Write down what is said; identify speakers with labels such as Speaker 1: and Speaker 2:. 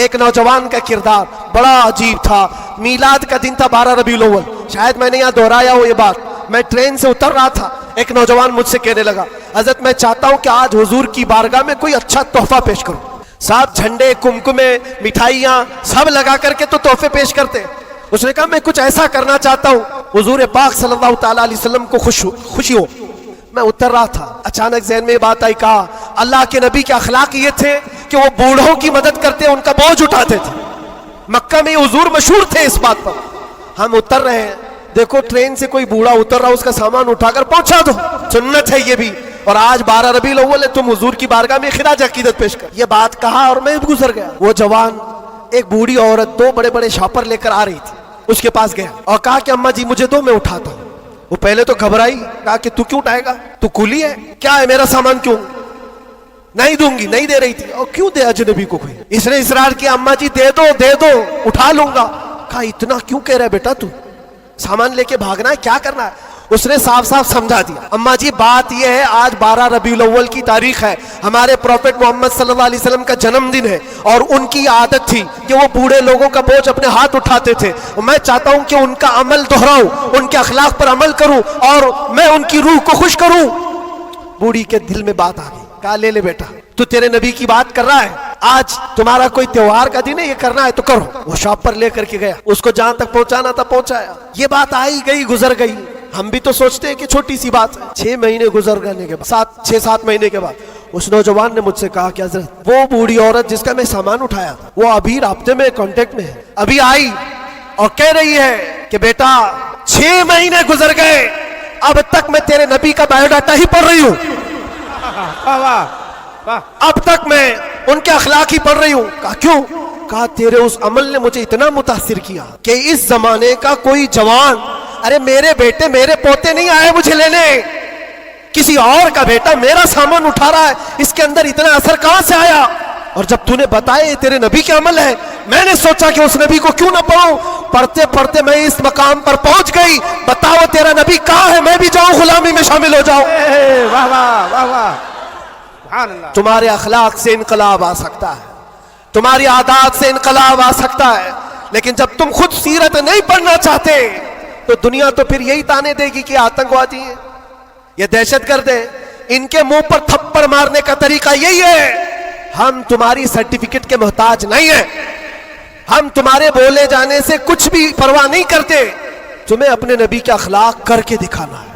Speaker 1: ایک نوجوان کا کردار بڑا عجیب تھا. میلاد کا دن تھا 12 ربیع الاول. شاید میں نے یہاں دہرایا ہو یہ بات. میں ٹرین سے اتر رہا تھا, ایک نوجوان مجھ سے کہنے لگا, حضرت میں چاہتا ہوں کہ آج حضور کی بارگاہ میں کوئی اچھا تحفہ پیش کروں. ساتھ جھنڈے, کمکمے, مٹھائیاں سب لگا کر کے تو تحفے پیش کرتے. اس نے کہا میں کچھ ایسا کرنا چاہتا ہوں حضور پاک صلی اللہ تعالیٰ علیہ وسلم کو خوشی ہو. میں اتر رہا تھا, اچانک ذہن میں یہ بات آئی, کہا اللہ کے نبی کے اخلاق یہ تھے کہ وہ بوڑھوں کی مدد کرتے, ان کا بوجھ اٹھاتے تھے. مکہ میں حضور مشہور تھے اس بات پر. ہم اتر رہے ہیں, دیکھو ٹرین سے کوئی بوڑھا اتر رہا, اس کا سامان اٹھا کر پہنچا دو, سنت ہے یہ بھی. اور آج 12 ربیع الاول ہے, تم حضور کی بارگاہ میں خراج عقیدت پیش کر. یہ بات کہا اور میں گزر گیا. وہ جوان ایک بوڑھی عورت 2 بڑے بڑے شاپر لے کر آ رہی تھی, اس کے پاس گیا اور کہا کہ اماں جی مجھے دو, میں اٹھاتا ہوں. وہ پہلے تو گھبرائی, کہا کہ تو کیوں اٹھائے گا, تو کولی ہے کیا ہے, میرا سامان کیوں نہیں دوں گی. نہیں دے رہی تھی. اور کیوں دے اجنبی کو کوئی. اس نے اصرار کیا, اماں جی دے دو اٹھا لوں گا. کہا اتنا کیوں کہہ رہا ہے بیٹا, تو سامان لے کے بھاگنا ہے, کیا کرنا ہے. اس نے صاف صاف سمجھا دیا, اماں جی بات یہ ہے آج 12 ربیع الاول کی تاریخ ہے, ہمارے پروفٹ محمد صلی اللہ علیہ وسلم کا جنم دن ہے, اور ان کی عادت تھی کہ وہ بوڑھے لوگوں کا بوجھ اپنے ہاتھ اٹھاتے تھے. میں چاہتا ہوں کہ ان کا عمل دہراؤں, ان کے اخلاق پر عمل کروں اور میں ان کی روح کو خوش کروں. بوڑھی کے دل میں بات آ گئی. کہا لے لے بیٹا, تو تیرے نبی کی بات کر رہا ہے, آج تمہارا کوئی تہوار کا دن ہے, یہ کرنا ہے تو کرو. وہ شاپ پر لے کر کے گیا, اس کو جہاں تک پہنچانا تھا پہنچایا. یہ بات آئی گئی, گزر گئی. ہم بھی تو سوچتے ہیں کہ چھوٹی سی بات ہے. 6 مہینے گزر گنے کے بعد, 6-7 مہینے کے بعد اس نوجوان نے مجھ سے کہا کہ حضرت وہ بوڑھی عورت جس کا میں سامان اٹھایا تھا, وہ ابھی رابطے میں, کانٹیکٹ میں ہے, ابھی آئی اور کہہ رہی ہے کہ بیٹا 6 مہینے گزر گئے, اب تک میں تیرے نبی کا بایو ڈاٹا ہی پڑھ رہی ہوں, اب تک میں ان کے اخلاق ہی پڑھ رہی ہوں. کہا کیوں؟ کہا تیرے اس عمل نے مجھے اتنا متاثر کیا کہ اس زمانے کا کوئی جوان, ارے میرے بیٹے میرے پوتے نہیں آئے مجھے لینے, کسی اور کا بیٹا میرا سامان اٹھا رہا ہے, اس کے اندر اتنا اثر کہاں سے آیا. اور جب تو نے بتایا تیرے نبی کے عمل ہے, میں نے سوچا کہ اس نبی کو کیوں نہ پڑھوں. پڑھتے پڑھتے میں اس مقام پر پہنچ گئی. بتاؤ تیرا نبی کہاں ہے, میں بھی جاؤں غلامی میں شامل ہو جاؤں.
Speaker 2: واہ واہ واہ واہ, سبحان اللہ.
Speaker 1: تمہارے اخلاق سے انقلاب آ سکتا ہے, تمہاری عادات سے انقلاب آ سکتا ہے, لیکن جب تم خود سیرت نہیں پڑھنا چاہتے تو دنیا تو پھر یہی تانے دے گی کہ آتنکوادی ہیں, یہ دہشت گرد ہیں, ان کے منہ پر تھپڑ مارنے کا طریقہ یہی ہے. ہم تمہاری سرٹیفکیٹ کے محتاج نہیں ہیں, ہم تمہارے بولے جانے سے کچھ بھی پرواہ نہیں کرتے, تمہیں اپنے نبی کے اخلاق کر کے دکھانا ہے.